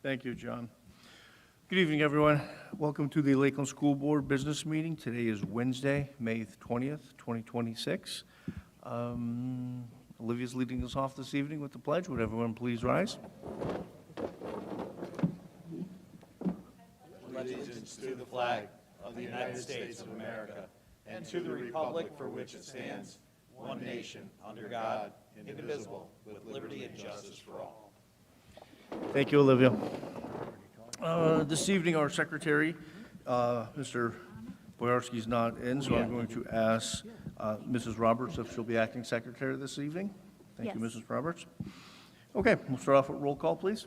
Thank you, John. Good evening, everyone. Welcome to the Lakeland School Board Business Meeting. Today is Wednesday, May 20th, 2026. Olivia's leading us off this evening with the pledge. Would everyone please rise? Allegiance to the flag of the United States of America and to the republic for which it stands, one nation, under God, indivisible, with liberty and justice for all. Thank you, Olivia. This evening, our secretary, Mr. Boyarski, is not in, so I'm going to ask Mrs. Roberts if she'll be acting secretary this evening. Thank you, Mrs. Roberts. Okay, we'll start off with roll call, please.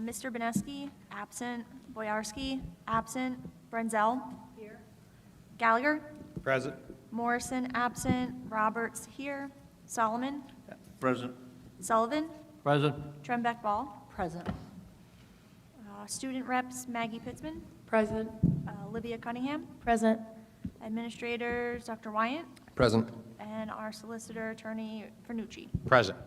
Mr. Beneski, absent. Boyarski, absent. Brenzel. Here. Gallagher. Present. Morrison, absent. Roberts, here. Solomon. Present. Sullivan. Present. Trembeck Ball. Present. Student reps, Maggie Pitzman. Present. Olivia Cunningham. Present. Administrators, Dr. Wyatt. Present. And our solicitor, Attorney Fernucci. Present.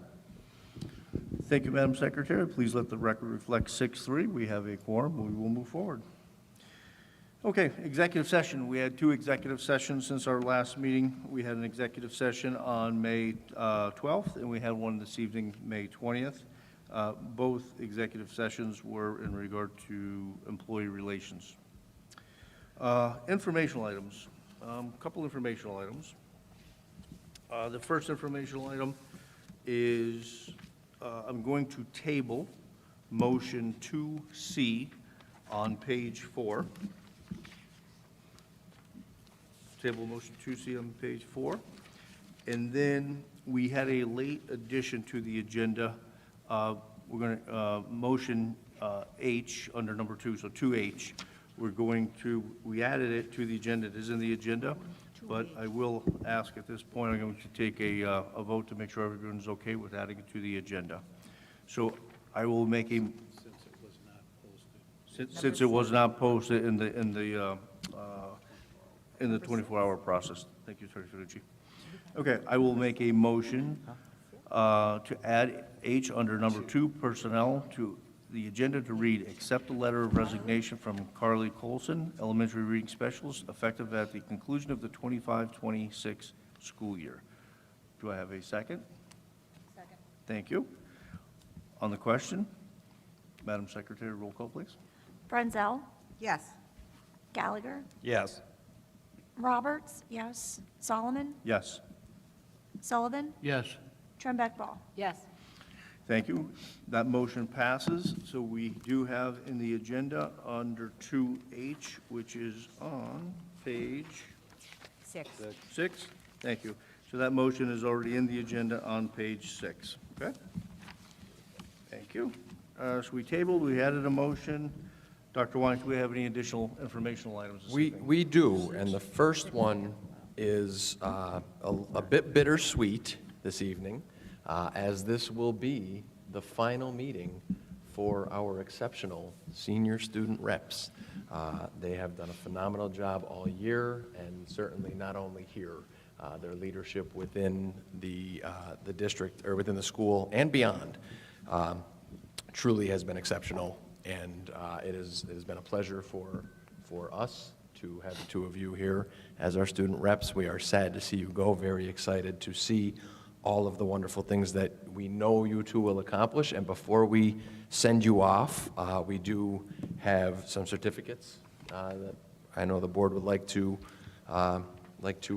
Thank you, Madam Secretary. Please let the record reflect 6-3. We have a quorum. We will move forward. Okay, executive session. We had 2 executive sessions since our last meeting. We had an executive session on May 12th, and we had one this evening, May 20th. Both executive sessions were in regard to employee relations. Informational items. A couple informational items. The first informational item is I'm going to table motion 2C on page 4. Table motion 2C on page 4. And then we had a late addition to the agenda. We're going to motion H under number 2, so 2H. We added it to the agenda. It is in the agenda, but I will ask at this point, I'm going to take a vote to make sure everyone's okay with adding it to the agenda. So I will make a, since it was not posted in the 24-hour process. Thank you, Secretary Fernucci. Okay, I will make a motion to add H under number 2, personnel, to the agenda to read, accept the letter of resignation from Carly Colson, elementary reading specialist, effective at the conclusion of the 25-26 school year. Do I have a second? Second. Thank you. On the question, Madam Secretary, roll call, please. Brenzel. Yes. Gallagher. Yes. Roberts, yes. Solomon. Yes. Sullivan. Yes. Trembeck Ball. Yes. Thank you. That motion passes. So we do have in the agenda under 2H, which is on page 6. 6. Thank you. So that motion is already in the agenda on page 6. Okay? Thank you. So we tabled, we added a motion. Dr. Wines, do we have any additional informational items this evening? We do, and the first one is a bit bittersweet this evening, as this will be the final meeting for our exceptional senior student reps. They have done a phenomenal job all year, and certainly not only here. Their leadership within the district, or within the school and beyond, truly has been exceptional, and it has been a pleasure for us to have the 2 of you here as our student reps. We are sad to see you go, very excited to see all of the wonderful things that we know you 2 will accomplish. And before we send you off, we do have some certificates that I know the board would like to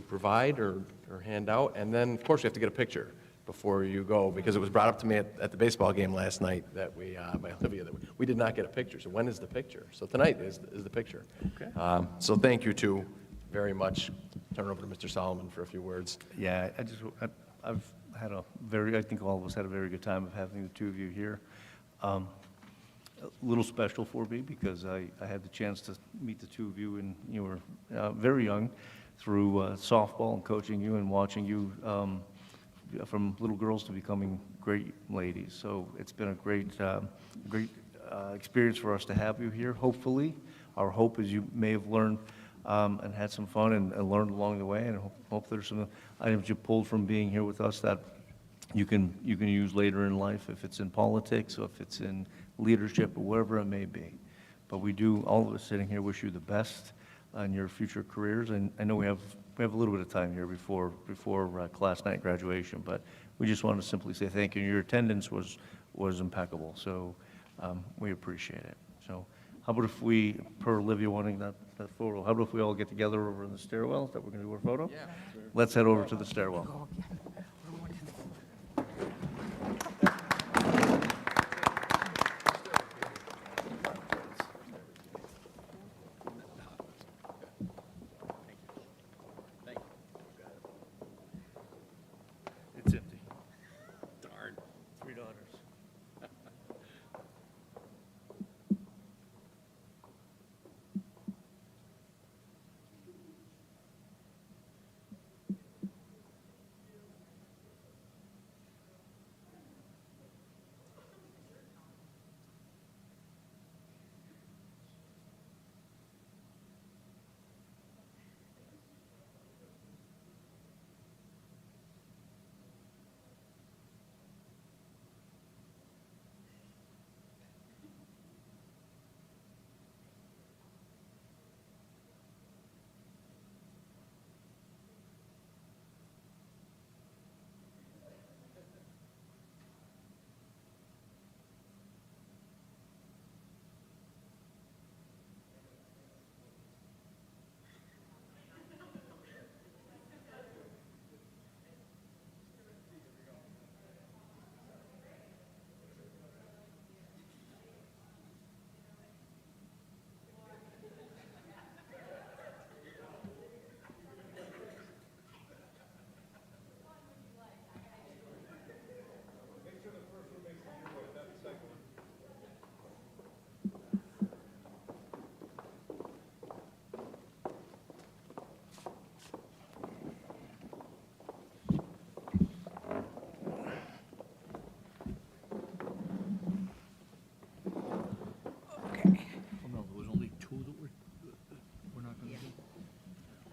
provide or hand out. And then, of course, we have to get a picture before you go, because it was brought up to me at the baseball game last night that by Olivia, that we did not get a picture. So when is the picture? So tonight is the picture. Okay. So thank you 2 very much. Turn it over to Mr. Solomon for a few words. Yeah, I've had I think all of us had a very good time of having the 2 of you here. A little special for me because I had the chance to meet the 2 of you, and you were very young, through softball and coaching you and watching you from little girls to becoming great ladies. So it's been a great experience for us to have you here. Hopefully, our hope is you may have learned and had some fun and learned along the way, and hope there's some items you pulled from being here with us that you can use later in life, if it's in politics or if it's in leadership, or whatever it may be. But we do, all of us sitting here, wish you the best on your future careers. And I know we have a little bit of time here before class night graduation, but we just want to simply say thank you. Your attendance was impeccable, so we appreciate it. So how about if we, per Olivia wanting that photo, how about if we all get together over in the stairwell that we're going to do our photo? Yeah. Let's head over to the stairwell. It's empty. Darn. 3 daughters.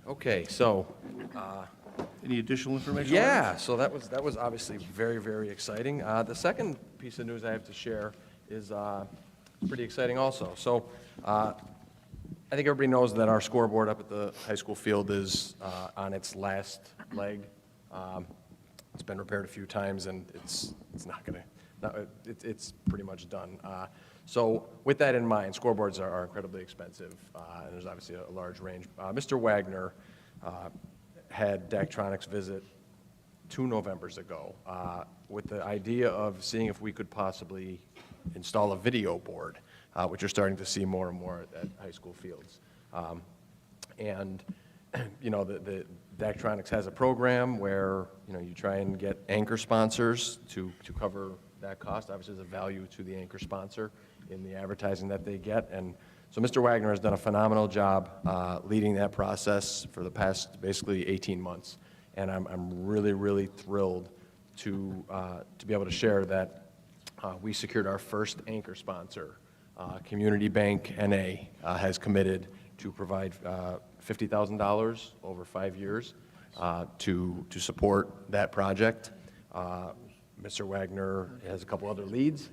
Okay, so, Any additional information? yeah, so that was obviously very, very exciting. The second piece of news I have to share is pretty exciting also. So I think everybody knows that our scoreboard up at the high school field is on its last leg. It's been repaired a few times, and it's not going to, it's pretty much done. So with that in mind, scoreboards are incredibly expensive, and there's obviously a large range. Mr. Wagner had Daktronics visit 2 Novembers ago with the idea of seeing if we could possibly install a video board, which you're starting to see more and more at high school fields. And, you know, the Daktronics has a program where, you know, you try and get anchor sponsors to cover that cost. Obviously, there's a value to the anchor sponsor in the advertising that they get. And so Mr. Wagner has done a phenomenal job leading that process for the past basically 18 months. And I'm really, really thrilled to be able to share that we secured our first anchor sponsor. Community Bank NA has committed to provide $50,000 over 5 years to support that project. Mr. Wagner has a couple other leads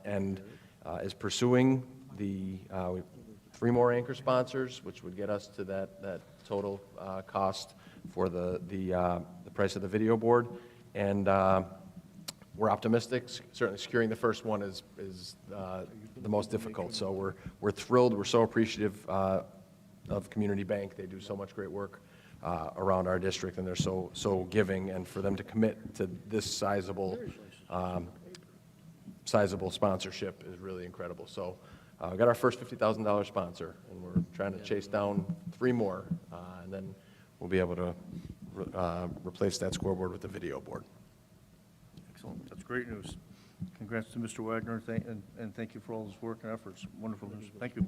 and is pursuing the 3 more anchor sponsors, which would get us to that total cost for the price of the video board. And we're optimistic. Certainly securing the first one is the most difficult. So we're thrilled. We're so appreciative of Community Bank. They do so much great work around our district, and they're so giving. And for them to commit to this sizable sponsorship is really incredible. So we got our first $50,000 sponsor, and we're trying to chase down 3 more, and then we'll be able to replace that scoreboard with the video board. Excellent. That's great news. Congrats to Mr. Wagner, and thank you for all his work and efforts. Wonderful news. Thank you.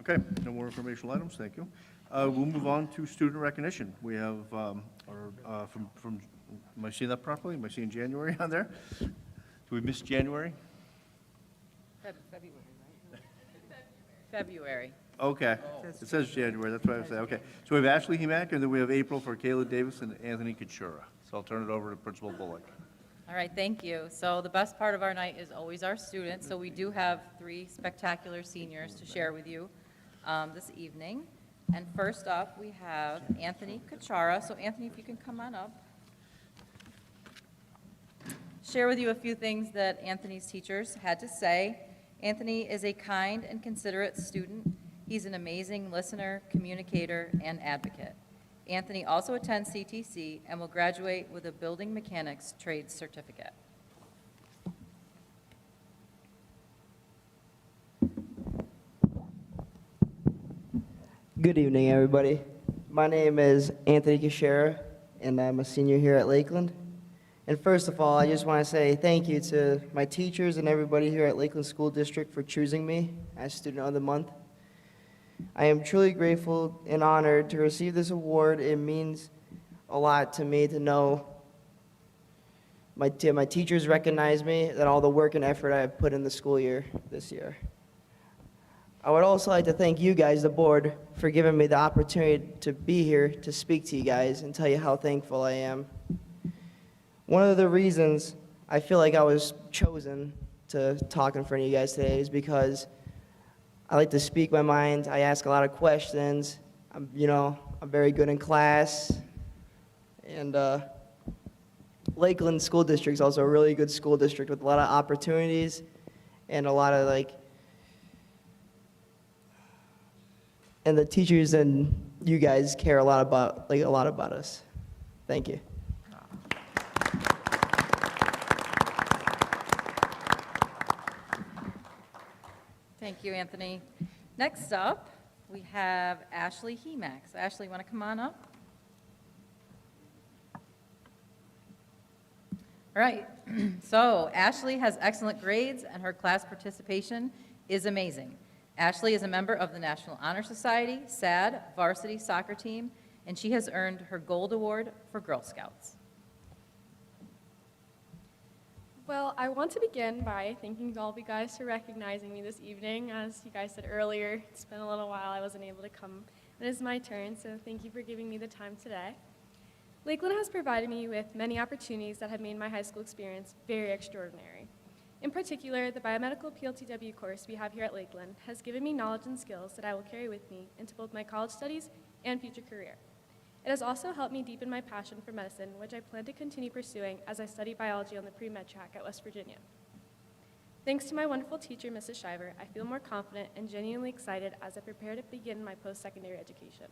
Okay, no more informational items. Thank you. We'll move on to student recognition. We have from, am I seeing that properly? Am I seeing January on there? Do we miss January? February, right? February. Okay, it says January, that's what I was saying, okay. So we have Ashley Hemack, and then we have April for Kayla Davis and Anthony Kachura. So I'll turn it over to Principal Bullock. All right, thank you. So the best part of our night is always our students, so we do have 3 spectacular seniors to share with you this evening. And first up, we have Anthony Kachara. So Anthony, if you can come on up. Share with you a few things that Anthony's teachers had to say. Anthony is a kind and considerate student. He's an amazing listener, communicator, and advocate. Anthony also attends CTC and will graduate with a building mechanics trade certificate. Good evening, everybody. My name is Anthony Kashera, and I'm a senior here at Lakeland. And first of all, I just want to say thank you to my teachers and everybody here at Lakeland School District for choosing me as Student of the Month. I am truly grateful and honored to receive this award. It means a lot to me to know my teachers recognize me, that all the work and effort I have put in the school year this year. I would also like to thank you guys, the board, for giving me the opportunity to be here to speak to you guys and tell you how thankful I am. One of the reasons I feel like I was chosen to talk in front of you guys today is because I like to speak my mind. I ask a lot of questions. I'm very good in class. And Lakeland School District is also a really good school district with a lot of opportunities and a lot of and the teachers and you guys care a lot about us. Thank you. Thank you, Anthony. Next up, we have Ashley Hemack. So Ashley, want to come on up? All right, so Ashley has excellent grades and her class participation is amazing. Ashley is a member of the National Honor Society, SAD, varsity soccer team, and she has earned her Gold Award for Girl Scouts. Well, I want to begin by thanking all of you guys for recognizing me this evening. As you guys said earlier, it's been a little while I wasn't able to come. It is my turn, so thank you for giving me the time today. Lakeland has provided me with many opportunities that have made my high school experience very extraordinary. In particular, the biomedical PLTW course we have here at Lakeland has given me knowledge and skills that I will carry with me into both my college studies and future career. It has also helped me deepen my passion for medicine, which I plan to continue pursuing as I study biology on the pre-med track at West Virginia. Thanks to my wonderful teacher, Mrs. Shiver, I feel more confident and genuinely excited as I prepare to begin my post-secondary education.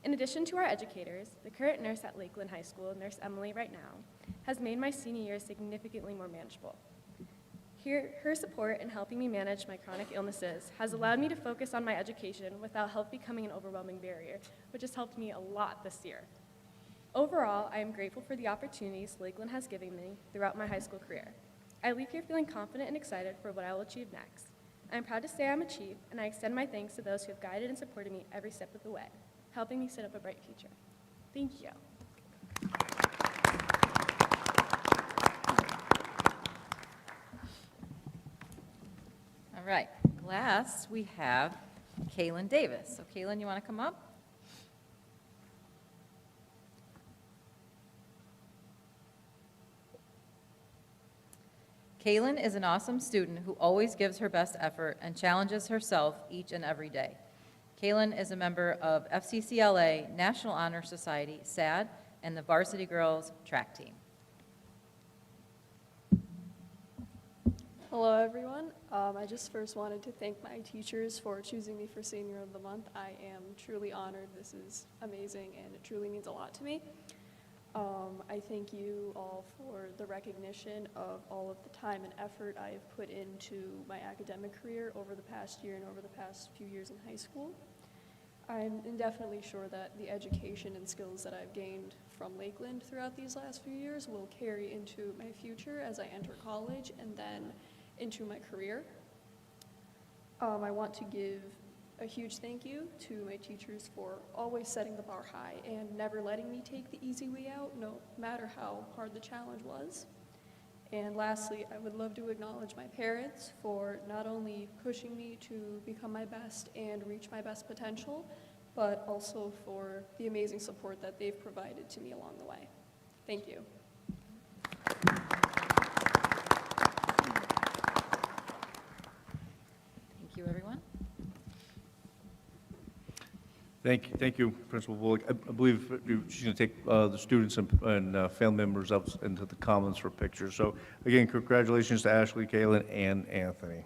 In addition to our educators, the current nurse at Lakeland High School, Nurse Emily right now, has made my senior year significantly more manageable. Her support in helping me manage my chronic illnesses has allowed me to focus on my education without health becoming an overwhelming barrier, which has helped me a lot this year. Overall, I am grateful for the opportunities Lakeland has given me throughout my high school career. I leave here feeling confident and excited for what I will achieve next. I am proud to say I'm a chief, and I extend my thanks to those who have guided and supported me every step of the way, helping me set up a bright future. Thank you. All right, last we have Kaylin Davis. So Kaylin, you want to come up? Kaylin is an awesome student who always gives her best effort and challenges herself each and every day. Kaylin is a member of FCCLA, National Honor Society, SAD, and the Varsity Girls track team. Hello, everyone. I just first wanted to thank my teachers for choosing me for Senior of the Month. I am truly honored. This is amazing, and it truly means a lot to me. I thank you all for the recognition of all of the time and effort I have put into my academic career over the past year and over the past few years in high school. I'm definitely sure that the education and skills that I've gained from Lakeland throughout these last few years will carry into my future as I enter college and then into my career. I want to give a huge thank you to my teachers for always setting the bar high and never letting me take the easy way out, no matter how hard the challenge was. And lastly, I would love to acknowledge my parents for not only pushing me to become my best and reach my best potential, but also for the amazing support that they've provided to me along the way. Thank you. you, everyone. Thank you, Principal Bullock. I believe she's going to take the students and family members up into the commons for pictures. So again, congratulations to Ashley, Kaylin, and Anthony.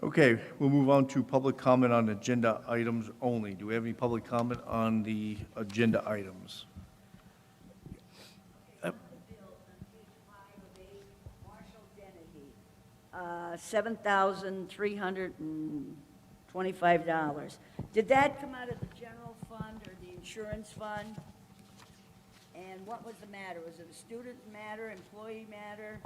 Okay, we'll move on to public comment on agenda items only. Do we have any public comment on the agenda items? Marshall Dennehy, $7,325. Did that come out of the general fund or the insurance fund? And what was the matter? Was it a student matter, employee matter?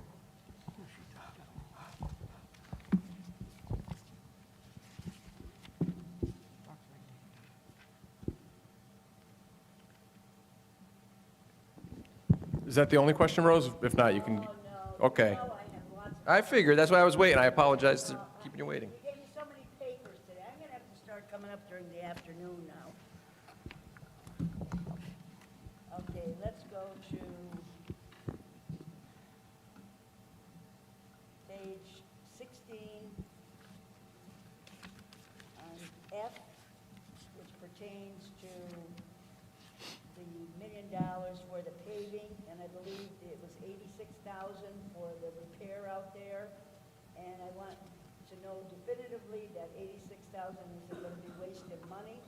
Is that the only question, Rose? If not, you can, No, okay. no, I have lots of. I figured, that's why I was waiting. I apologize for keeping you waiting. You gave me so many papers today. I'm gonna have to start coming up during the afternoon now. Okay, let's go to page 16 on F, which pertains to the $1 million for the paving, and I believe it was 86,000 for the repair out there. And I want to know definitively that 86,000 isn't going to be wasted money?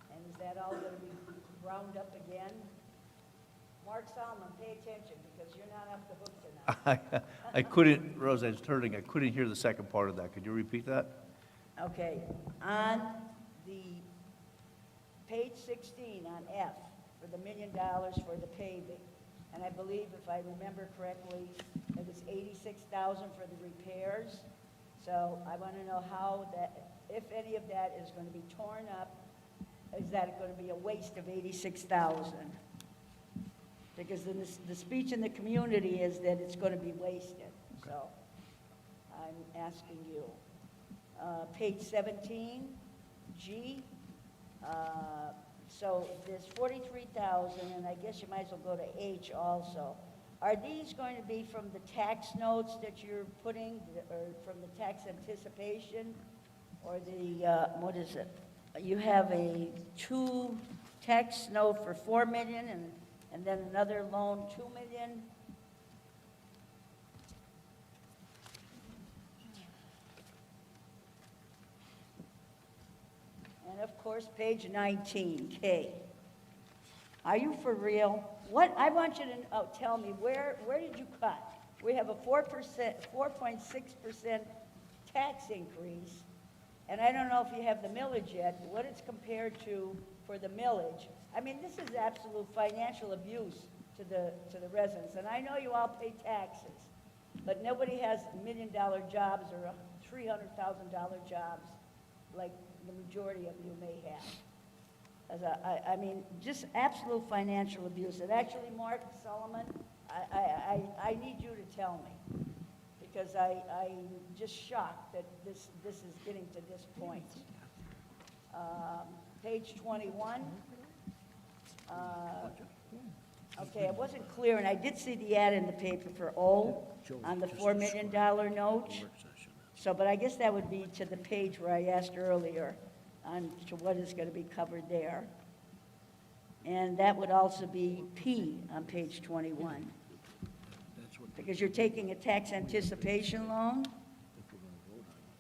And is that all going to be ground up again? Mark Solomon, pay attention, because you're not off the hook tonight. I couldn't, Rose, I was turning, I couldn't hear the second part of that. Could you repeat that? Okay, on the page 16 on F, for the $1 million for the paving, and I believe, if I remember correctly, it was 86,000 for the repairs. So I want to know how that, if any of that is going to be torn up, is that going to be a waste of 86,000? Because the speech in the community is that it's going to be wasted. So I'm asking you. Page 17, G. So there's 43,000, and I guess you might as well go to H also. Are these going to be from the tax notes that you're putting, or from the tax anticipation, or the, what is it? You have a tax note for 4 million, and then another loan, 2 million? And of course, page 19, K. Are you for real? What, I want you to tell me, where did you cut? We have a 4.6% tax increase, and I don't know if you have the millage yet, what it's compared to for the millage. I mean, this is absolute financial abuse to the residents, and I know you all pay taxes, but nobody has $1 million jobs or $300,000 jobs like the majority of you may have. I mean, just absolute financial abuse. And actually, Mark Solomon, I need you to tell me, because I'm just shocked that this is getting to this point. Page 21. Okay, I wasn't clear, and I did see the ad in the paper for O on the $4 million note. So, but I guess that would be to the page where I asked earlier on to what is going to be covered there. And that would also be P on page 21. Because you're taking a tax anticipation loan.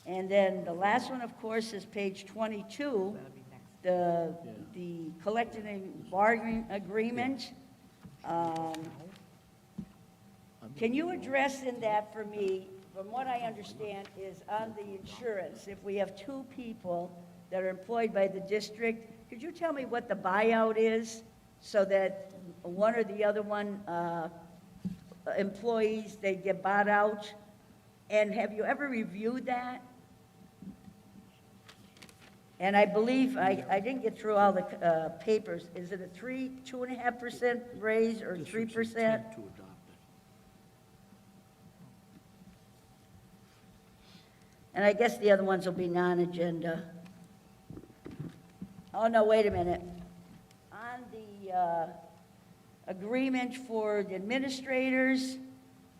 And then the last one, of course, is page 22, the collective bargaining agreement. Can you address in that for me? From what I understand is on the insurance, if we have two people that are employed by the district, could you tell me what the buyout is so that one or the other one employees, they get bought out? And have you ever reviewed that? And I believe, I didn't get through all the papers, is it a 2.5% raise or 3%? And I guess the other ones will be non-agenda. Oh, no, wait a minute. On the agreement for the administrators,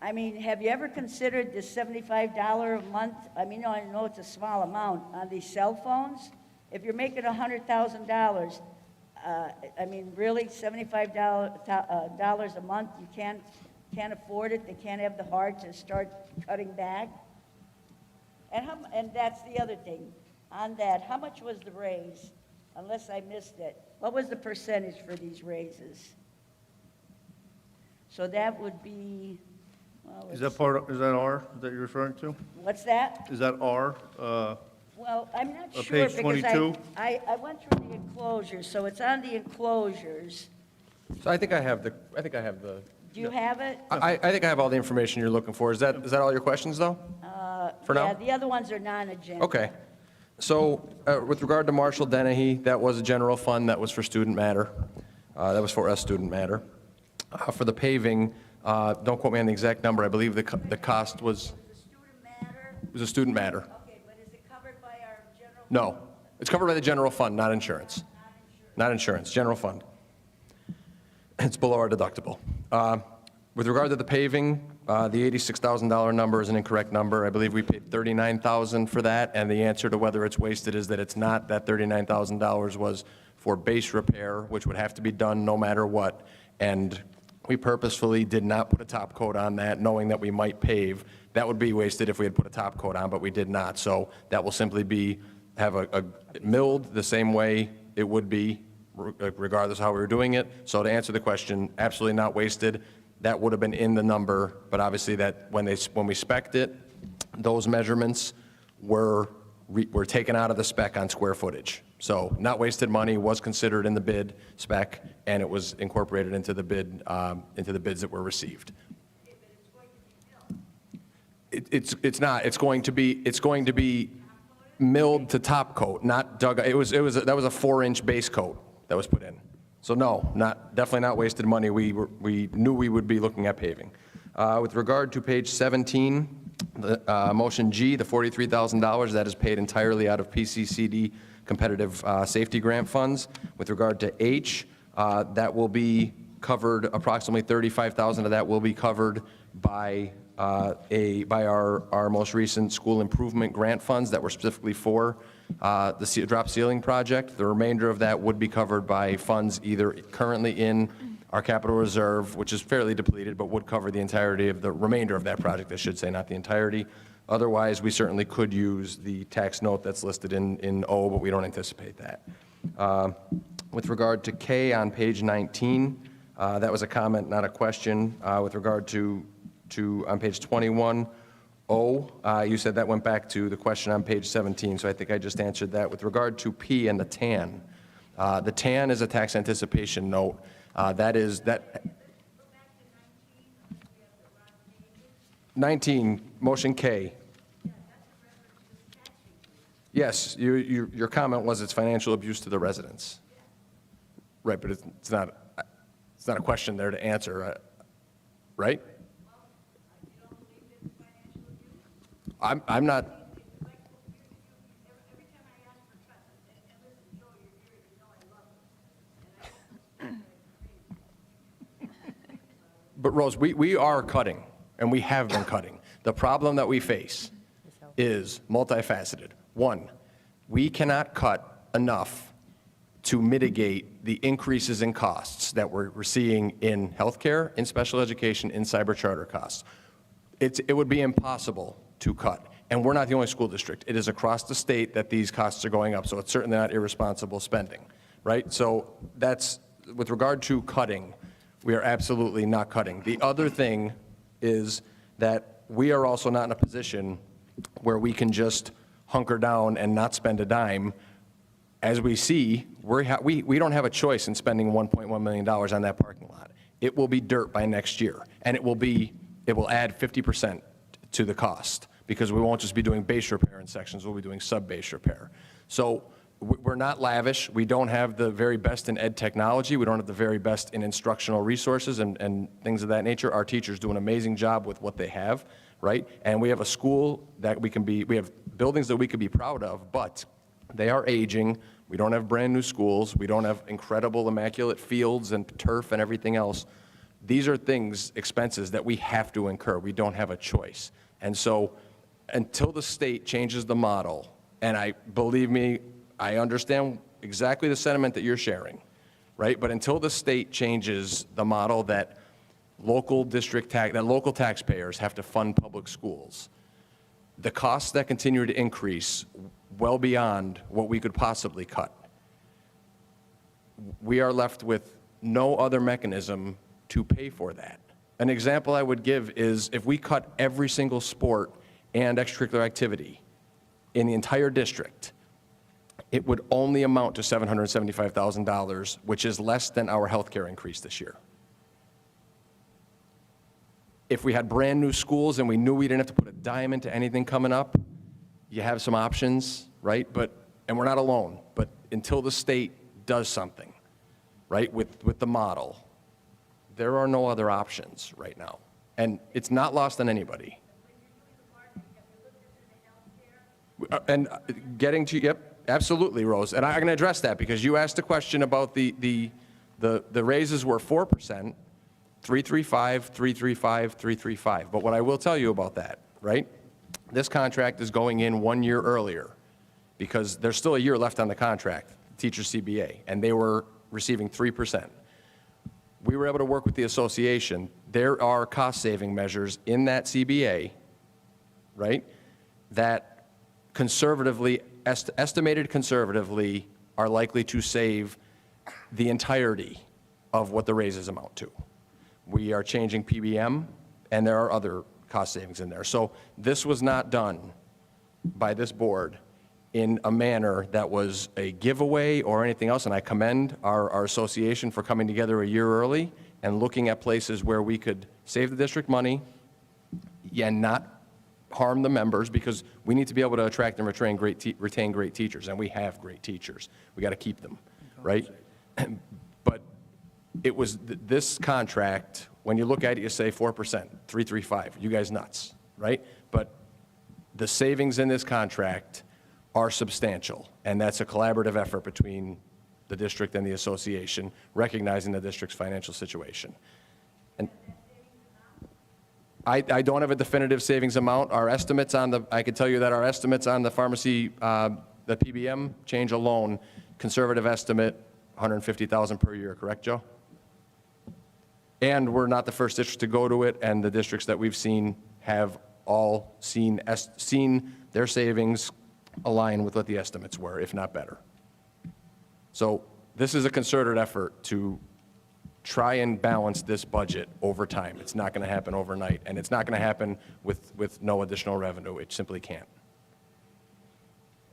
I mean, have you ever considered the $75 a month? I mean, I know it's a small amount on these cell phones. If you're making $100,000, I mean, really, $75 a month, you can't afford it. They can't have the heart to start cutting back. And that's the other thing. On that, how much was the raise? Unless I missed it. What was the percentage for these raises? So that would be, well, Is that part, is that R that you're referring to? what's that? Is that R? Well, I'm not sure Page because 22? I went through the enclosures, so it's on the enclosures. So I think I have the, Do you have it? I think I have all the information you're looking for. Is that all your questions, though? For now? Yeah, the other ones are non-agenda. Okay. So with regard to Marshall Dennehy, that was a general fund, that was for student matter. That was for us, student matter. For the paving, don't quote me on the exact number, I believe the cost was, The student matter, it was a student matter. okay, but is it covered by our general? No, it's covered by the general fund, not insurance. Not insurance, general fund. It's below our deductible. With regard to the paving, the $86,000 number is an incorrect number. I believe we paid $39,000 for that, and the answer to whether it's wasted is that it's not. That $39,000 was for base repair, which would have to be done no matter what, and we purposefully did not put a top coat on that, knowing that we might pave. That would be wasted if we had put a top coat on, but we did not. So that will simply be, have a milled the same way it would be, regardless of how we were doing it. So to answer the question, absolutely not wasted. That would have been in the number, but obviously that, when we spec'd it, those measurements were taken out of the spec on square footage. So not wasted money, was considered in the bid spec, and it was incorporated into the bid, into the bids that were received. It's not. It's going to be milled to top coat, not dug. That was a 4-inch base coat that was put in. So no, definitely not wasted money. We knew we would be looking at paving. With regard to page 17, the motion G, the $43,000, that is paid entirely out of PCCD competitive safety grant funds. With regard to H, that will be covered, approximately $35,000 of that will be covered by our most recent school improvement grant funds that were specifically for the drop ceiling project. The remainder of that would be covered by funds either currently in our capital reserve, which is fairly depleted, but would cover the entirety of the remainder of that project, I should say, not the entirety. Otherwise, we certainly could use the tax note that's listed in O, but we don't anticipate that. With regard to K on page 19, that was a comment, not a question. With regard to on page 21, O, you said that went back to the question on page 17, so I think I just answered that. With regard to P and the TAN, the TAN is a tax anticipation note. That is, 19, motion K. Yes, your comment was it's financial abuse to the residents. Right, but it's not a question there to answer, right? I'm not. But Rose, we are cutting, and we have been cutting. The problem that we face is multifaceted. One, we cannot cut enough to mitigate the increases in costs that we're seeing in healthcare, in special education, in cyber charter costs. It would be impossible to cut. And we're not the only school district. It is across the state that these costs are going up, so it's certainly not irresponsible spending, right? So that's, with regard to cutting, we are absolutely not cutting. The other thing is that we are also not in a position where we can just hunker down and not spend a dime. As we see, we don't have a choice in spending $1.1 million on that parking lot. It will be dirt by next year, and it will add 50% to the cost, because we won't just be doing base repair in sections, we'll be doing sub-base repair. So we're not lavish. We don't have the very best in ed technology. We don't have the very best in instructional resources and things of that nature. Our teachers do an amazing job with what they have, right? And we have a school that we have buildings that we could be proud of, but they are aging. We don't have brand new schools. We don't have incredible immaculate fields and turf and everything else. These are things, expenses that we have to incur. We don't have a choice. And so until the state changes the model, and believe me, I understand exactly the sentiment that you're sharing, right? But until the state changes the model that local taxpayers have to fund public schools, the costs that continue to increase well beyond what we could possibly cut, we are left with no other mechanism to pay for that. An example I would give is if we cut every single sport and extracurricular activity in the entire district, it would only amount to $775,000, which is less than our healthcare increase this year. If we had brand-new schools and we knew we didn't have to put a dime into anything coming up, you have some options, right? And we're not alone, but until the state does something, right, with the model, there are no other options right now. And it's not lost on anybody. And getting to, yep, absolutely, Rose. And I'm going to address that because you asked a question about the raises were 4%, 335, 335, 335. But what I will tell you about that, right? This contract is going in 1 year earlier because there's still a year left on the contract, teacher CBA, and they were receiving 3%. We were able to work with the association. There are cost-saving measures in that CBA, right, that conservatively, estimated conservatively, are likely to save the entirety of what the raises amount to. We are changing PBM, and there are other cost savings in there. So this was not done by this board in a manner that was a giveaway or anything else, and I commend our association for coming together a year early and looking at places where we could save the district money and not harm the members, because we need to be able to attract and retain great teachers, and we have great teachers. We got to keep them, right? But it was this contract, when you look at it, you say 4%, 335, you guys nuts, right? But the savings in this contract are substantial, and that's a collaborative effort between the district and the association, recognizing the district's financial situation. And I don't have a definitive savings amount. Our estimates on I can tell you that our estimates on the pharmacy, the PBM change alone, conservative estimate, $150,000 per year, correct, Joe? And we're not the first district to go to it, and the districts that we've seen have all seen their savings align with what the estimates were, if not better. So this is a concerted effort to try and balance this budget over time. It's not going to happen overnight, and it's not going to happen with no additional revenue. It simply can't.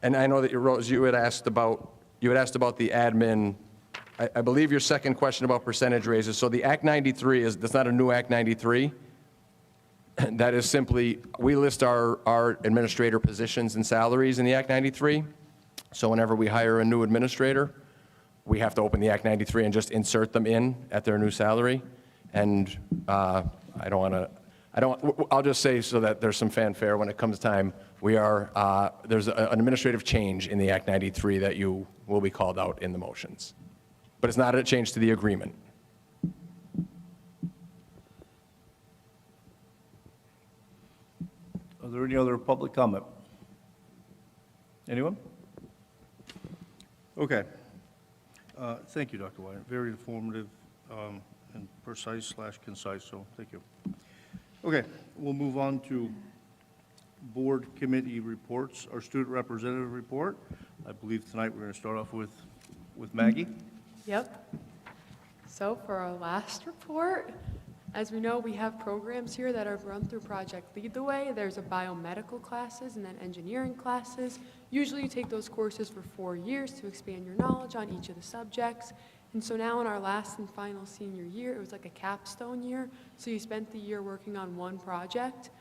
And I know that you had asked about the admin. I believe your second question about percentage raises. So the Act 93 that's not a new Act 93. That is simply, we list our administrator positions and salaries in the Act 93. So whenever we hire a new administrator, we have to open the Act 93 and just insert them in at their new salary. And I'll just say so that there's some fanfare when it comes time. There's an administrative change in the Act 93 that you will be called out in the motions. But it's not a change to the agreement. Are there any other public comment? Anyone? Okay. Thank you, Dr. Wyatt. Very informative and precise/concise, so thank you. Okay, we'll move on to board committee reports. Our student representative report. I believe tonight we're going to start off with Maggie. Yep. So for our last report, as we know, we have programs here that are run through Project Lead the Way. There's a biomedical classes and then engineering classes. Usually you take those courses for 4 years to expand your knowledge on each of the subjects. And so now in our last and final senior year, it was like a capstone year. So you spent the year working on one project.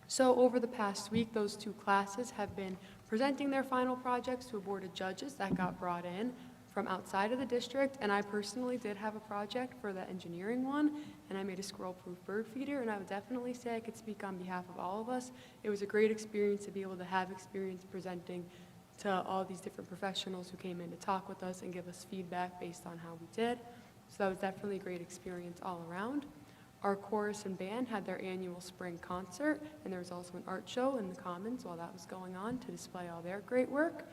So over the past week, those 2 classes have been presenting their final projects to a board of judges that got brought in from outside of the district, and I personally did have a project for the engineering one, and I made a squirrel-proof bird feeder, and I would definitely say I could speak on behalf of all of us. It was a great experience to be able to have experience presenting to all these different professionals who came in to talk with us and give us feedback based on how we did. So that was definitely a great experience all around. Our chorus and band had their annual spring concert, and there was also an art show in the Commons while that was going on to display all their great work.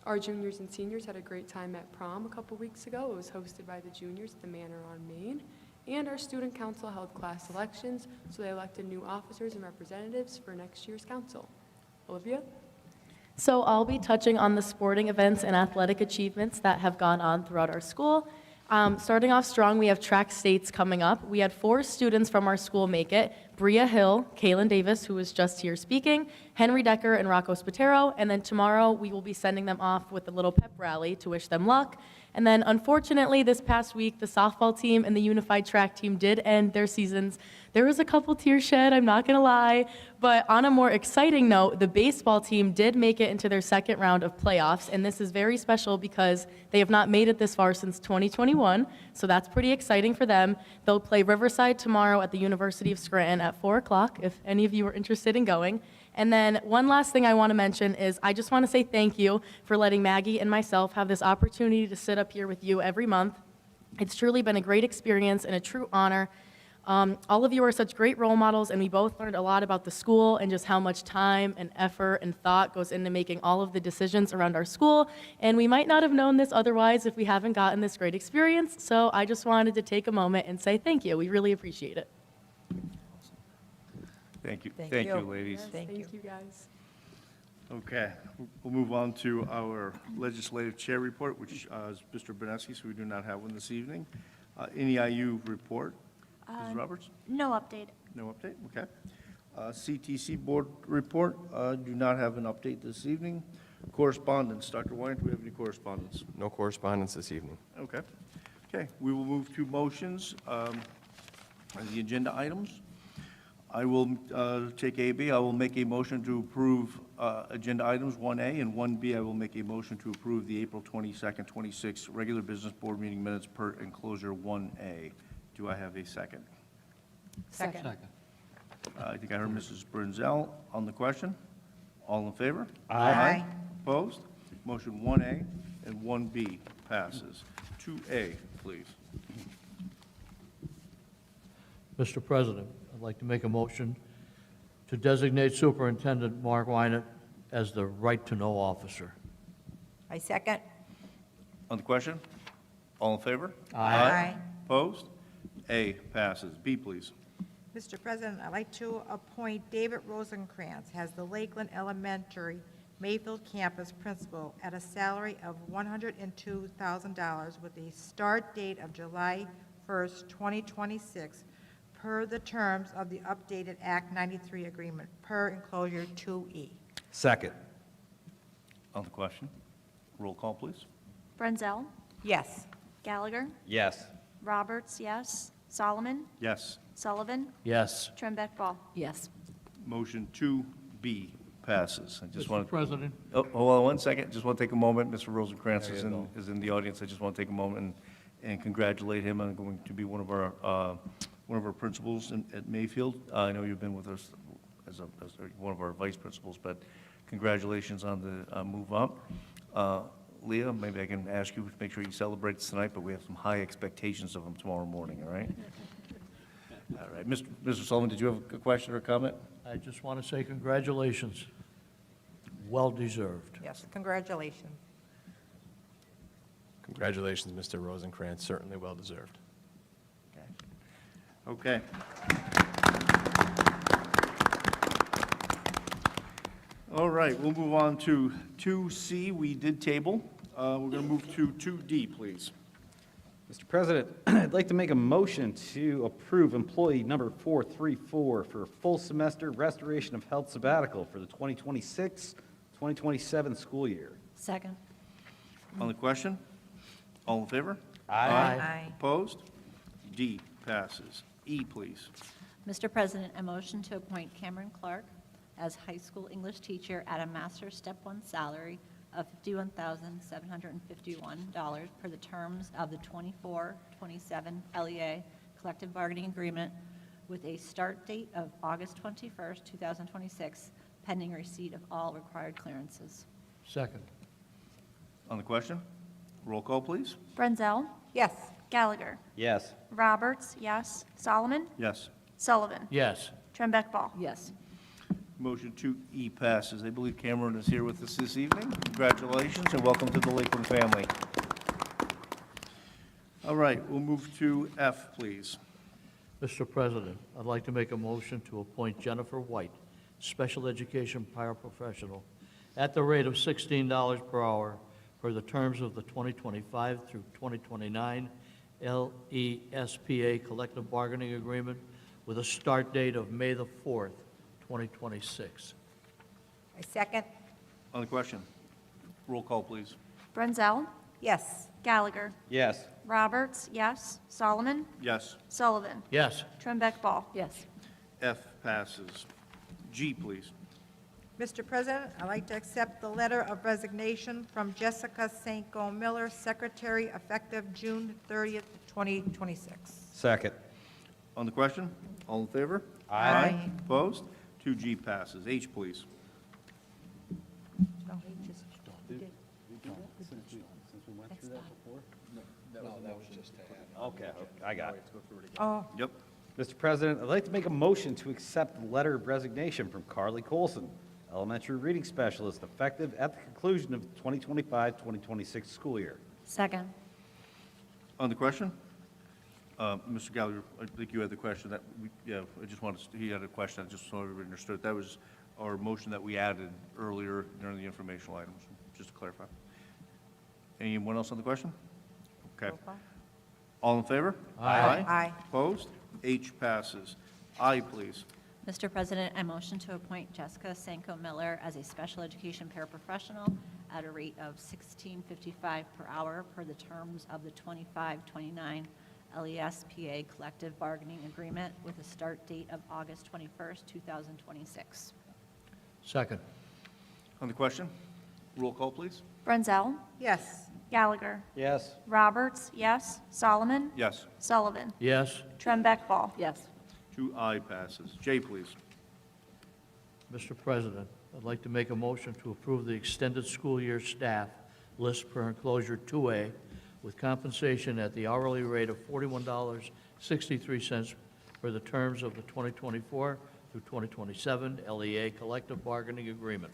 Our juniors and seniors had a great time at prom a couple weeks ago. It was hosted by the juniors at the Manor on Main. And our student council held class elections, so they elected new officers and representatives for next year's council. Olivia? So I'll be touching on the sporting events and athletic achievements that have gone on throughout our school. Starting off strong, we have track states coming up. We had 4 students from our school make it: Bria Hill, Kaylin Davis, who was just here speaking, Henry Decker, and Rocco Spatero. And then tomorrow, we will be sending them off with a little pep rally to wish them luck. And then, unfortunately, this past week, the softball team and the unified track team did end their seasons. There was a couple tears shed, I'm not going to lie. But on a more exciting note, the baseball team did make it into their second round of playoffs. And this is very special because they have not made it this far since 2021. So that's pretty exciting for them. They'll play Riverside tomorrow at the University of Scranton at 4 o'clock, if any of you are interested in going. And then one last thing I want to mention is I just want to say thank you for letting Maggie and myself have this opportunity to sit up here with you every month. It's truly been a great experience and a true honor. All of you are such great role models, and we both learned a lot about the school and just how much time and effort and thought goes into making all of the decisions around our school. And we might not have known this otherwise if we haven't gotten this great experience. So I just wanted to take a moment and say thank you. We really appreciate it. Thank you. Thank Thank you. you, ladies. Thank you. Thank you, guys. Okay, we'll move on to our legislative chair report, which is Mr. Benesky, so we do not have one this evening. NEIU report, Ms. Roberts? No update. No update, okay. CTC board report, do not have an update this evening. Correspondence, Dr. Wyatt, do we have any correspondence? No correspondence this evening. Okay. Okay, we will move to motions, the agenda items. I will take AB. I will make a motion to approve agenda items 1A, and 1B, I will make a motion to approve the April 22nd, 26th regular business board meeting minutes per enclosure 1A. Do I have a second? Second. I think I heard Mrs. Brunzel on the question. All in favor? Aye. Opposed? Motion 1A and 1B passes. 2A, please. Mr. President, I'd like to make a motion to designate Superintendent Mark Wynett as the right-to-know officer. I second. On the question? All in favor? Aye. Opposed? A passes. B, please. Mr. President, I'd like to appoint David Rosenkrantz as the Lakeland Elementary Mayfield Campus Principal at a salary of $102,000 with a start date of July 1st, 2026, per the terms of the updated Act 93 agreement, per enclosure 2E. Second. On the question? Roll call, please. Brunzel, Yes. Gallagher, Yes. Roberts, yes. Solomon, Yes. Sullivan, Yes. Trembeck Ball. Yes. Motion 2B passes. I just want Mr. to, President, hold on one second. Just want to take a moment. Mr. Rosenkrantz is in the audience. I just want to take a moment and congratulate him on going to be one of our principals at Mayfield. I know you've been with us as one of our vice principals, but congratulations on the move up. Leah, maybe I can ask you to make sure he celebrates tonight, but we have some high expectations of him tomorrow morning, all right? All right. Mr. Sullivan, did you have a question or a comment? I just want to say congratulations. Well-deserved. Yes, congratulations. Congratulations, Mr. Rosenkrantz, certainly well-deserved. Okay. All right, we'll move on to 2C. We did table. We're going to move to 2D, please. Mr. President, I'd like to make a motion to approve employee number 434 for a full semester restoration of health sabbatical for the 2026-2027 school year. Second. On the question? All in favor? Aye. Opposed? D passes. E, please. Mr. President, a motion to appoint Cameron Clark as high school English teacher at a master's step 1 salary of $51,751 per the terms of the 24-27 LEA collective bargaining agreement with a start date of August 21st, 2026, pending receipt of all required clearances. Second. On the question? Roll call, please. Brunzel, Yes. Gallagher. Yes. Roberts, yes. Solomon? Yes. Sullivan? Yes. Trembeck Ball? Yes. Motion 2E passes. I believe Cameron is here with us this evening. Congratulations and welcome to the Lakeland family. All right, we'll move to F, please. Mr. President, I'd like to make a motion to appoint Jennifer White, special education paraprofessional, at the rate of $16 per hour for the terms of the 2025 through 2029 LESPA collective bargaining agreement with a start date of May the 4th, 2026. I second. On the question, roll call, please. Brunzel? Yes. Gallagher? Yes. Roberts, yes. Solomon? Yes. Sullivan? Yes. Trembeck Ball? Yes. F passes. G, please. Mr. President, I'd like to accept the letter of resignation from Jessica Sanko Miller, Secretary, effective June 30th, 2026. Second. On the question, all in favor? Aye. Opposed? 2G passes. H, please. Okay, I got it. Oh, Yep. Mr. President, I'd like to make a motion to accept the letter of resignation from Carly Colson, elementary reading specialist, effective at the conclusion of the 2025-2026 school year. Second. On the question? Mr. Gallagher, I think you had the question that, I just wanted, he had a question, I just so everybody understood. That was our motion that we added earlier during the informational items, just to clarify. Anyone else on the question? Okay. All in favor? Aye. Aye. Opposed? H passes. I, please. Mr. President, I motion to appoint Jessica Sanko Miller as a special education paraprofessional at a rate of $16.55 per hour per the terms of the 25-29 LESPA collective bargaining agreement with a start date of August 21st, 2026. Second. On the question, roll call, please. Brunzel? yes. Gallagher? Yes. Roberts, yes. Solomon? Yes. Sullivan? Yes. Trembeck Ball? Yes. 2I passes. J, please. Mr. President, I'd like to make a motion to approve the extended school year staff list per enclosure 2A with compensation at the hourly rate of $41.63 for the terms of the 2024 through 2027 LEA collective bargaining agreement.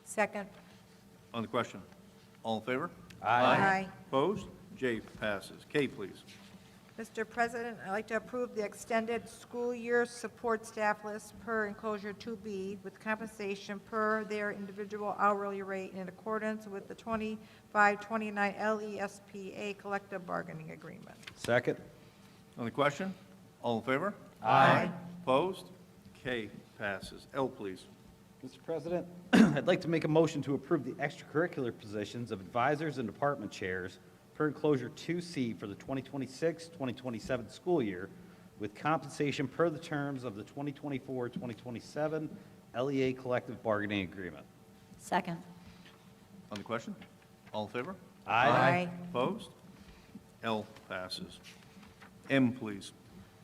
Second. On the question, all in favor? Aye. Opposed? J passes. K, please. Mr. President, I'd like to approve the extended school year support staff list per enclosure 2B with compensation per their individual hourly rate in accordance with the 25-29 LESPA collective bargaining agreement. Second. On the question, all in favor? Aye. Opposed? K passes. L, please. Mr. President, I'd like to make a motion to approve the extracurricular positions of advisors and department chairs per enclosure 2C for the 2026-2027 school year with compensation per the terms of the 2024-2027 LEA collective bargaining agreement. Second. On the question, all in favor? Aye. Opposed? L passes. M, please.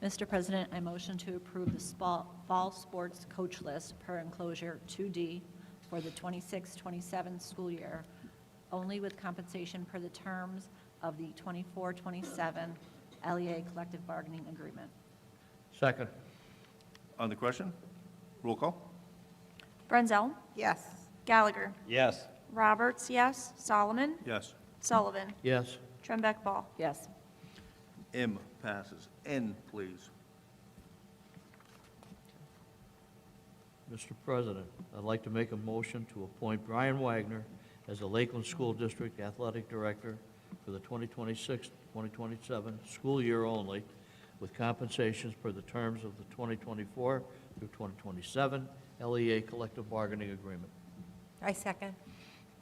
Mr. President, I motion to approve the fall sports coach list per enclosure 2D for the 26-27 school year, only with compensation per the terms of the 24-27 LEA collective bargaining agreement. Second. On the question, roll call. Brunzel? Yes. Gallagher? Yes. Roberts, yes. Solomon? Yes. Sullivan? Yes. Trembeck Ball? Yes. M passes. N, please. Mr. President, I'd like to make a motion to appoint Brian Wagner as the Lakeland School District Athletic Director for the 2026-2027 school year only, with compensations per the terms of the 2024 through 2027 LEA collective bargaining agreement. I second.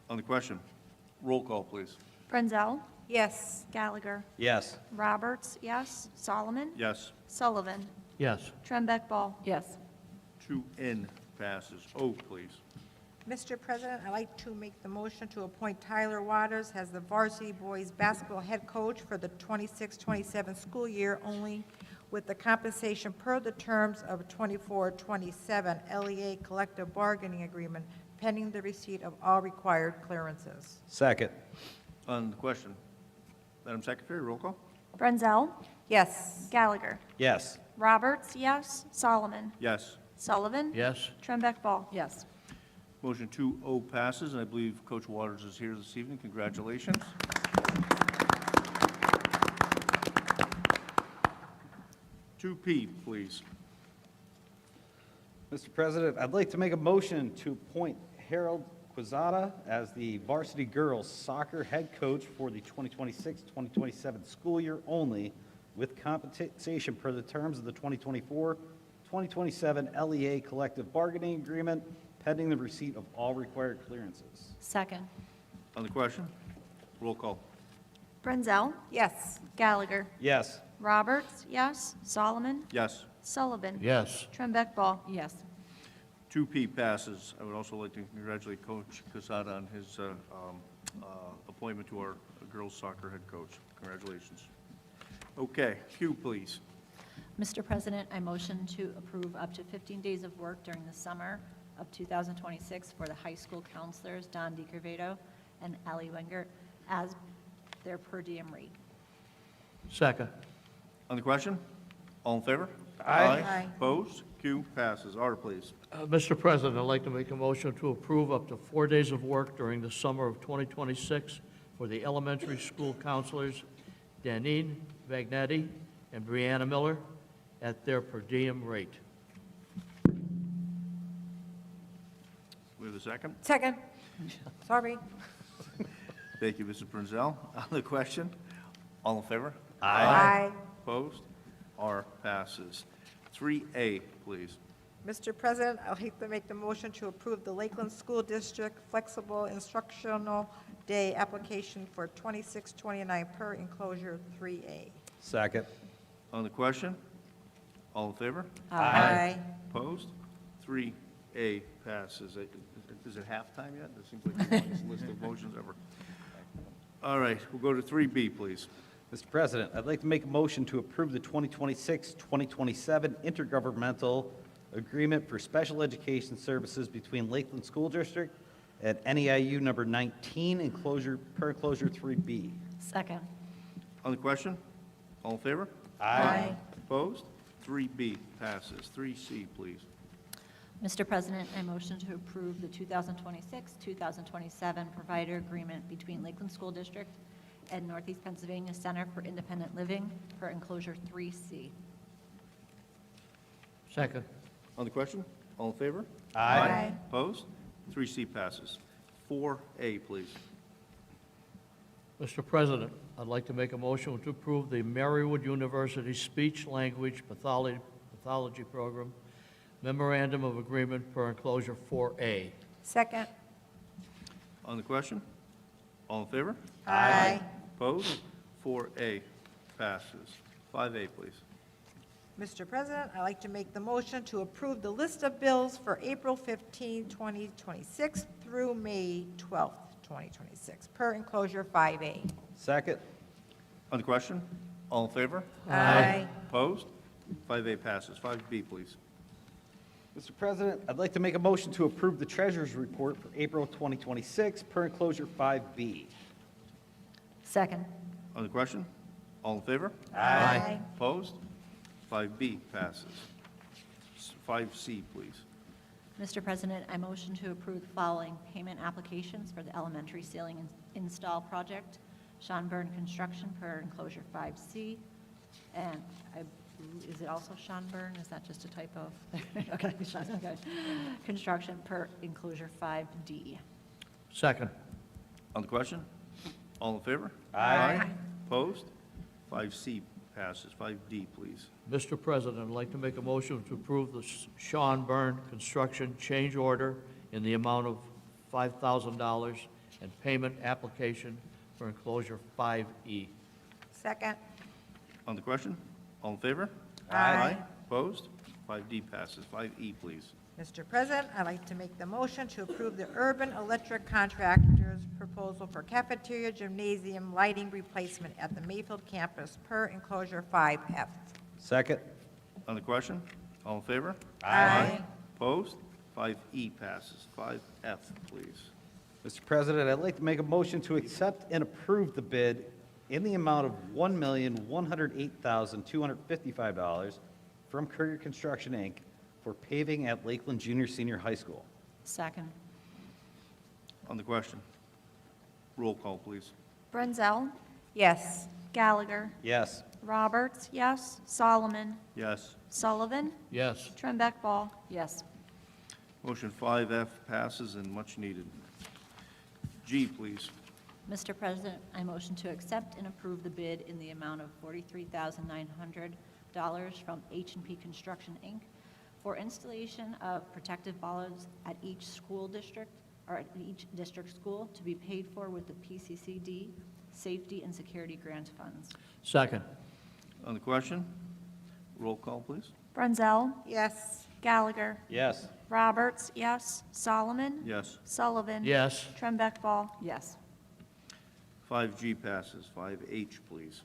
On the question, roll call, please. Brunzel? Yes. Gallagher? Yes. Roberts, yes. Solomon? Yes. Sullivan? Yes. Trembeck Ball? Yes. 2N passes. O, please. Mr. President, I'd like to make the motion to appoint Tyler Waters as the varsity boys basketball head coach for the 26-27 school year only with the compensation per the terms of 24-27 LEA collective bargaining agreement pending the receipt of all required clearances. Second. On the question, Madam Secretary, roll call. Brunzel, Yes. Gallagher, Yes. Roberts, yes. Solomon, Yes. Sullivan, Yes. Trubeck Ball. Yes. Motion 2-0 passes, and I believe Coach Waters is here this evening. Congratulations. Two P, please. Mr. President, I'd like to make a motion to appoint Harold Quezada as the varsity girls soccer head coach for the 2026-2027 school year only, with compensation per the terms of the 2024-2027 LEA collective bargaining agreement, pending the receipt of all required clearances. Second. On the question? Roll call. Brunzel, Yes. Gallagher, Yes. Roberts, yes. Solomon, Yes. Sullivan, Yes. Trubeck Ball. Yes. 2P passes. I would also like to congratulate Coach Casada on his appointment to our girls soccer head coach. Congratulations. Okay, Q, please. Mr. President, I motion to approve up to 15 days of work during the summer of 2026 for the high school counselors, Don DiCurvedo and Ally Wenger, as their per diem rate. Second. On the question? All in favor? Aye. Aye. Opposed? Q passes. R, please. Mr. President, I'd like to make a motion to approve up to 4 days of work during the summer of 2026 for the elementary school counselors, Danine Vagnetti and Brianna Miller, at their per diem rate. We have a second? Second. Sorry. Thank you, Mrs. Brunzel. On the question? All in favor? Aye. Opposed? R passes. 3A, please. Mr. President, I'd like to make the motion to approve the Lakeland School District Flexible Instructional Day application for 2629 per enclosure 3A. Second. On the question? All in favor? Aye. Opposed? 3A passes. Is it halftime yet? This seems like the longest list of motions ever. All right, we'll go to 3B, please. Mr. President, I'd like to make a motion to approve the 2026-2027 intergovernmental agreement for special education services between Lakeland School District and NEIU number 19, per enclosure 3B. Second. On the question? All in favor? Aye. Opposed? 3B passes. 3C, please. Mr. President, I motion to approve the 2026-2027 provider agreement between Lakeland School District and Northeast Pennsylvania Center for Independent Living per enclosure 3C. Second. On the question? All in favor? Aye. Opposed? 3C passes. 4A, please. Mr. President, I'd like to make a motion to approve the Marywood University Speech Language Pathology Program Memorandum of Agreement per enclosure 4A. Second. On the question? All in favor? Aye. Opposed? 4A passes. 5A, please. Mr. President, I'd like to make the motion to approve the list of bills for April 15, 2026 through May 12, 2026, per enclosure 5A. Second. On the question? All in favor? Aye. Opposed? 5A passes. 5B, please. Mr. President, I'd like to make a motion to approve the treasurer's report for April 2026 per enclosure 5B. Second. On the question? All in favor? Aye. Opposed? 5B passes. 5C, please. Mr. President, I motion to approve the following payment applications for the elementary ceiling install project. Sean Byrne Construction per enclosure 5C. And is it also Sean Byrne? Is that just a typo? Okay, Sean, okay. Construction per enclosure 5D. Second. On the question? All in favor? Aye. Opposed? 5C passes. 5D, please. Mr. President, I'd like to make a motion to approve the Sean Byrne Construction change order in the amount of $5,000 and payment application for enclosure 5E. Second. On the question? All in favor? Aye. Opposed? 5D passes. 5E, please. Mr. President, I'd like to make the motion to approve the Urban Electric Contractor's proposal for cafeteria gymnasium lighting replacement at the Mayfield campus per enclosure 5F. Second. On the question? All in favor? Aye. Opposed? 5E passes. 5F, please. Mr. President, I'd like to make a motion to accept and approve the bid in the amount of $1,108,255 from Courier Construction, Inc. for paving at Lakeland Junior Senior High School. Second. On the question? Roll call, please. Brunzel, Yes. Gallagher, Yes. Roberts, yes. Solomon, Yes. Sullivan, Yes. Trembeck Ball. Yes. Motion 5F passes and much needed. G, please. Mr. President, I motion to accept and approve the bid in the amount of $43,900 from H&P Construction, Inc. for installation of protective bollards at each school district, or at each district school, to be paid for with the PCCD Safety and Security Grant Funds. Second. On the question? Roll call, please. Brunzel, Yes. Gallagher, Yes. Roberts, yes. Solomon, Yes. Sullivan. Yes. Trembeck Ball. Yes. 5G passes. 5H, please.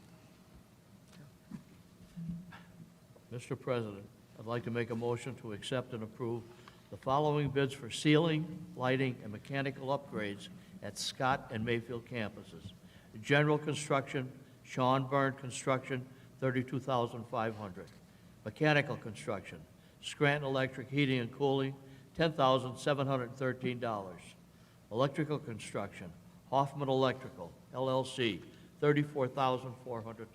Mr. President, I'd like to make a motion to accept and approve the following bids for ceiling, lighting, and mechanical upgrades at Scott and Mayfield campuses. General construction, Sean Byrne Construction, $32,500. Mechanical construction, Scranton Electric Heating and Cooling, $10,713. Electrical construction, Hoffman Electrical, LLC, $34,400.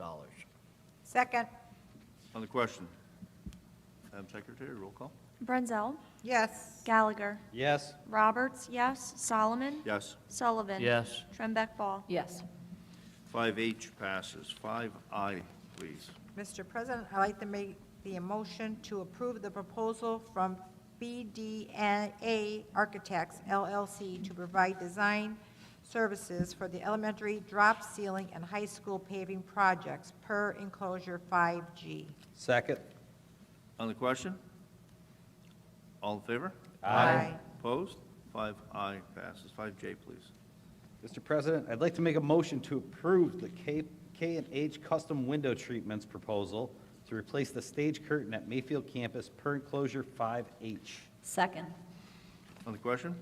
Second. On the question? Madam Secretary, roll call? Brunzel, Yes. Gallagher, Yes. Roberts, yes. Solomon, Yes. Sullivan. Yes. Trembeck Ball. Yes. 5H passes. 5I, please. Mr. President, I'd like to make the motion to approve the proposal from BDA Architects LLC to provide design services for the elementary drop ceiling and high school paving projects per enclosure 5G. Second. On the question? All in favor? Aye. Opposed? 5I passes. 5J, please. Mr. President, I'd like to make a motion to approve the K&H custom window treatments proposal to replace the stage curtain at Mayfield campus per enclosure 5H. Second. On the question?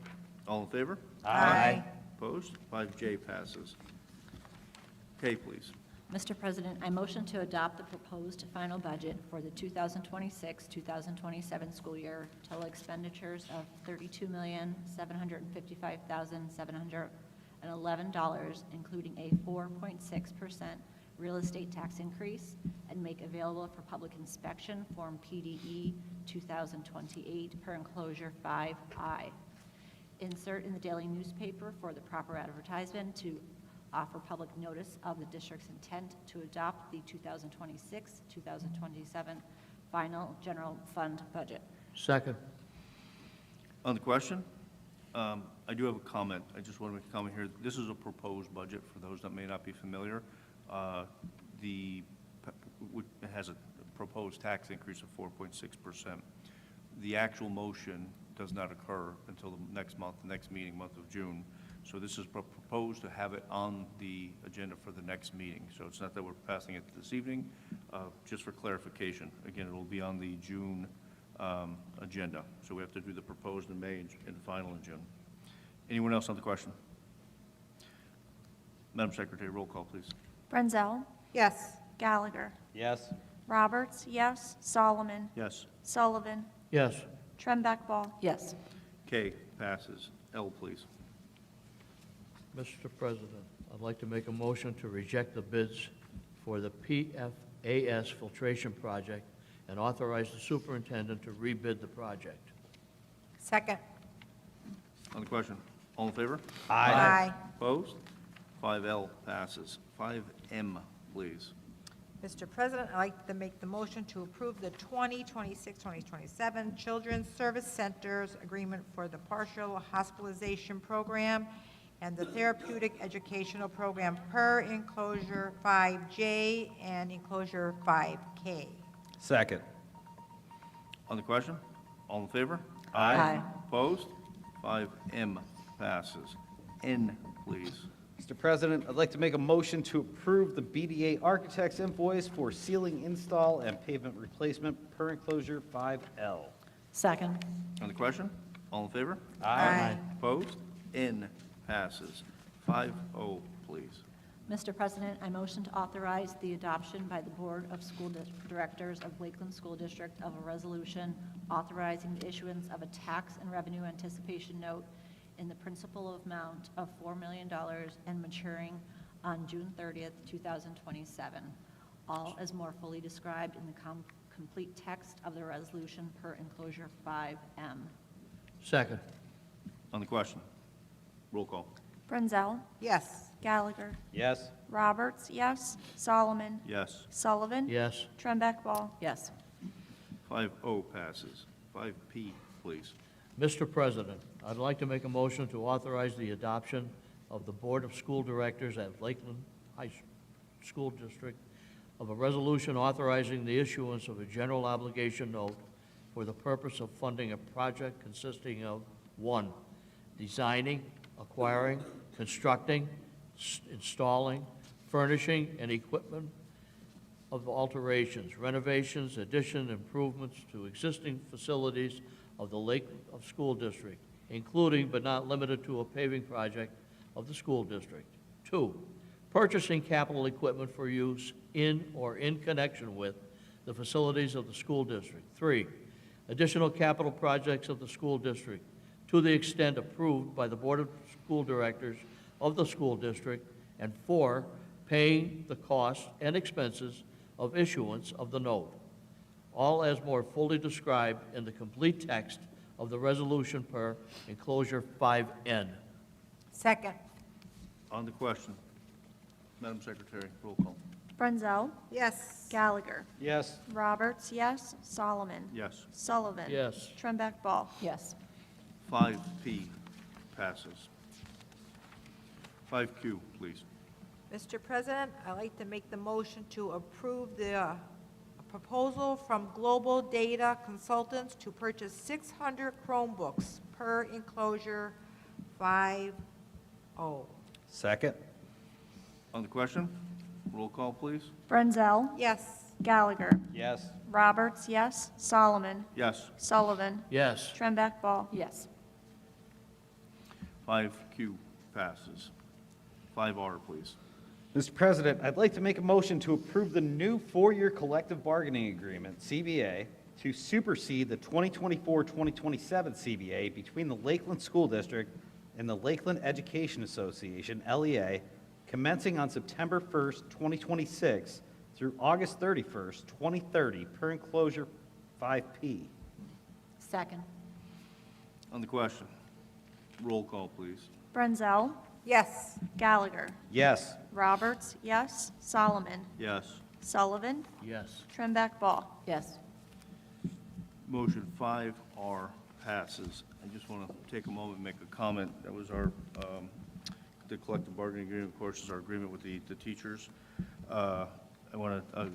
All in favor? Aye. Opposed? 5J passes. K, please. Mr. President, I motion to adopt the proposed final budget for the 2026-2027 school year. Total expenditures of $32,755,711, including a 4.6% real estate tax increase, and make available for public inspection Form PDE 2028 per enclosure 5I. Insert in the daily newspaper for the proper advertisement to offer public notice of the district's intent to adopt the 2026-2027 final general fund budget. Second. On the question? I do have a comment. I just want to make a comment here. This is a proposed budget for those that may not be familiar. It has a proposed tax increase of 4.6%. The actual motion does not occur until the next month, the next meeting, month of June. So this is proposed to have it on the agenda for the next meeting. So it's not that we're passing it this evening, just for clarification. Again, it will be on the June agenda. So we have to do the proposed in May and final in June. Anyone else on the question? Madam Secretary, roll call, please. Brunzel, Yes. Gallagher, Yes. Roberts, yes. Solomon, Yes. Sullivan, Yes. Trembeck Ball. Yes. K passes. L, please. Mr. President, I'd like to make a motion to reject the bids for the PFAS filtration project and authorize the superintendent to rebid the project. Second. On the question, all in favor? Aye. Opposed? 5L passes. 5M, please. Mr. President, I'd like to make the motion to approve the 2026-2027 Children's Service Centers Agreement for the Partial Hospitalization Program and the Therapeutic Educational Program per enclosure 5J and enclosure 5K. Second. On the question, all in favor? Aye. Opposed? 5M passes. N, please. Mr. President, I'd like to make a motion to approve the BDA Architects invoice for ceiling install and pavement replacement per enclosure 5L. Second. On the question, all in favor? Aye. Opposed? N passes. 5O, please. Mr. President, I motion to authorize the adoption by the Board of School Directors of Lakeland School District of a resolution authorizing the issuance of a tax and revenue anticipation note in the principal amount of $4 million and maturing on June 30th, 2027, all as more fully described in the complete text of the resolution per enclosure 5M. Second. On the question? Roll call. Brunzel, Yes. Gallagher, Yes. Roberts, yes. Solomon, Yes. Sullivan, Yes. Trembeck Ball. Yes. 5-0 passes. 5P, please. Mr. President, I'd like to make a motion to authorize the adoption of the Board of School Directors at Lakeland High School District of a resolution authorizing the issuance of a general obligation note for the purpose of funding a project consisting of, 1, designing, acquiring, constructing, installing, furnishing, and equipment of alterations, renovations, addition, improvements to existing facilities of the Lake of School District, including but not limited to a paving project of the school district. 2, purchasing capital equipment for use in or in connection with the facilities of the school district. 3, additional capital projects of the school district to the extent approved by the Board of School Directors of the school district. And 4, paying the costs and expenses of issuance of the note, all as more fully described in the complete text of the resolution per enclosure 5N. Second. On the question? Madam Secretary, roll call. Brunzel, Yes. Gallagher, Yes. Roberts, yes. Solomon, Yes. Sullivan. Yes. Trembeck Ball. Yes. 5P passes. 5Q, please. Mr. President, I'd like to make the motion to approve the proposal from Global Data Consultants to purchase 600 Chromebooks per enclosure 5-0. Second. On the question? Roll call, please. Brunzel, Yes. Gallagher, Yes. Roberts, yes. Solomon, Yes. Sullivan, Yes. Trembeck Ball. Yes. 5Q passes. 5R, please. Mr. President, I'd like to make a motion to approve the new four-year collective bargaining agreement, CBA, to supersede the 2024-2027 CBA between the Lakeland School District and the Lakeland Education Association, LEA, commencing on September 1st, 2026 through August 31st, 2030, per enclosure 5P. Second. On the question? Roll call, please. Brunzel, Yes. Gallagher, Yes. Roberts, yes. Solomon, Yes. Sullivan, Yes. Trembeck Ball. Yes. Motion 5R passes. I just want to take a moment and make a comment. That was our, the collective bargaining agreement, of course, is our agreement with the teachers. I want to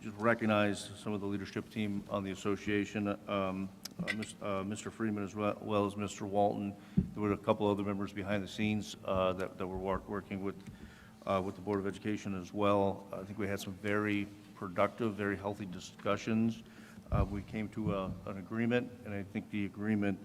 just recognize some of the leadership team on the association, Mr. Freeman as well as Mr. Walton. There were a couple other members behind the scenes that were working with the Board of Education as well. I think we had some very productive, very healthy discussions. We came to an agreement, and I think the agreement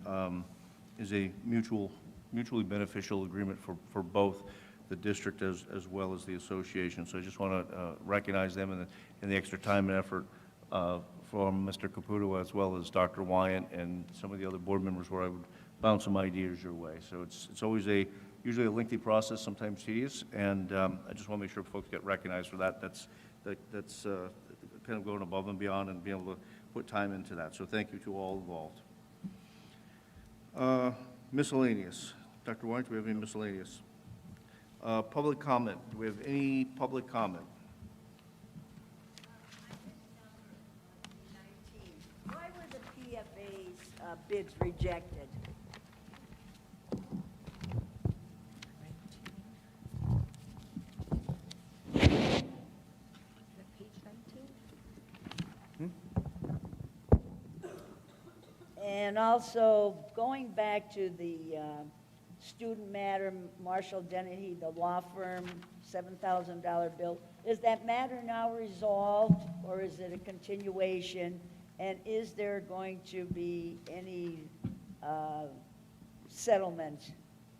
is a mutually beneficial agreement for both the district as well as the association. So I just want to recognize them and the extra time and effort from Mr. Caputo as well as Dr. Wyant and some of the other board members where I would bounce some ideas your way. So it's always usually a lengthy process, sometimes tedious, and I just want to make sure folks get recognized for that. That's kind of going above and beyond and being able to put time into that. So thank you to all involved. Miscellaneous. Dr. Wyant, do we have any miscellaneous? Public comment. Do we have any public comment? Why were the PFA's bids rejected? And also, going back to the student matter, Marshall Dennehy, the law firm, $7,000 bill, is that matter now resolved, or is it a continuation? And is there going to be any settlement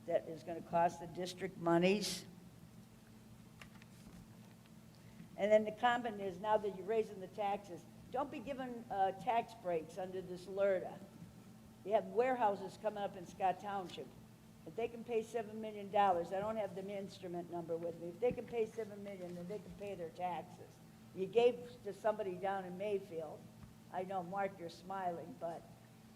that is going to cost the district monies? And then the comment is, now that you're raising the taxes, don't be giving tax breaks under this LRTA. You have warehouses coming up in Scott Township. If they can pay $7 million, I don't have the instrument number with me. If they can pay $7 million, then they can pay their taxes. You gave to somebody down in Mayfield. I know, Mark, you're smiling, but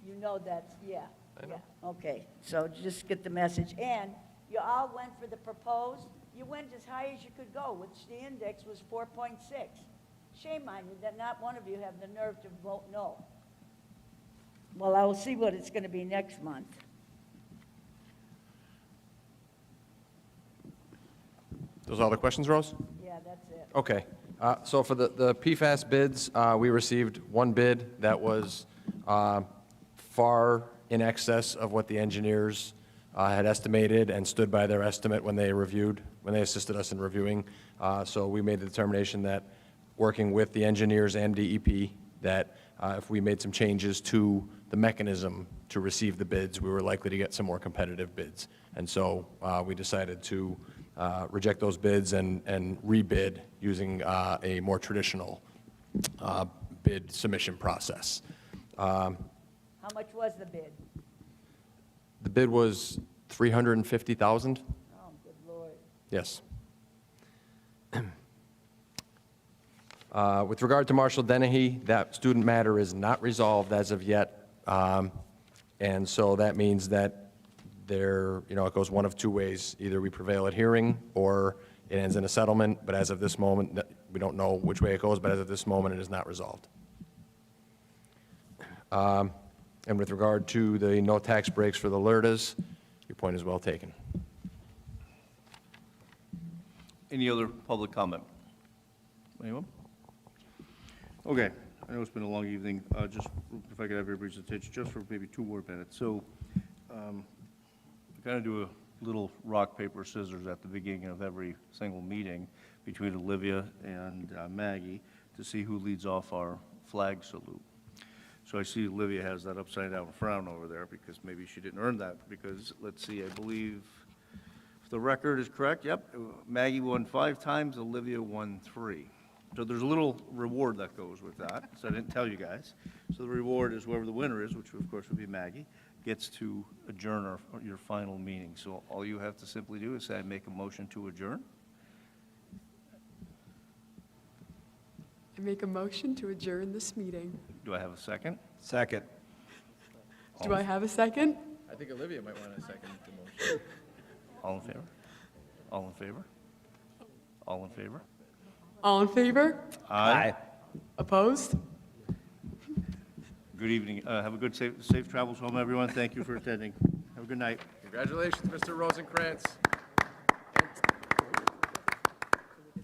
you know that's, yeah. I know. Yeah. Okay, so just get the message. And you all went for the proposed. You went as high as you could go, which the index was 4.6. Shame on you that not one of you have the nerve to vote no. Well, I will see what it's going to be next month. Those all the questions, Rose? Yeah, that's it. Okay. So for the PFAS bids, we received one bid that was far in excess of what the engineers had estimated and stood by their estimate when they assisted us in reviewing. So we made the determination that, working with the engineers and DEP, that if we made some changes to the mechanism to receive the bids, we were likely to get some more competitive bids. And so we decided to reject those bids and rebid using a more traditional bid submission process. How much was the bid? The bid was $350,000. Oh, good Lord. Yes. With regard to Marshall Dennehy, that student matter is not resolved as of yet. And so that means that it goes one of two ways. Either we prevail at hearing or it ends in a settlement. But as of this moment, we don't know which way it goes, but as of this moment, it is not resolved. And with regard to the no tax breaks for the LRTAs, your point is well taken. Any other public comment? Anyone? Okay, I know it's been a long evening. Just, if I could have everybody's attention, just for maybe 2 more minutes. So, we kind of do a little rock, paper, scissors at the beginning of every single meeting between Olivia and Maggie to see who leads off our flag salute. So I see Olivia has that upside down frown over there because maybe she didn't earn that because, let's see, I believe, if the record is correct, yep, Maggie won 5 times, Olivia won 3. So there's a little reward that goes with that, so I didn't tell you guys. So the reward is whoever the winner is, which of course would be Maggie, gets to adjourn your final meeting. So all you have to simply do is say, I make a motion to adjourn. I make a motion to adjourn this meeting. Do I have a second? Second. Do I have a second? I think Olivia might want to second the motion. All in favor? All in favor? All in favor? All in favor? Aye. Opposed? Good evening. Have a good, safe travels home, everyone. Thank you for attending. Have a good night. Congratulations, Mr. Rosencrantz.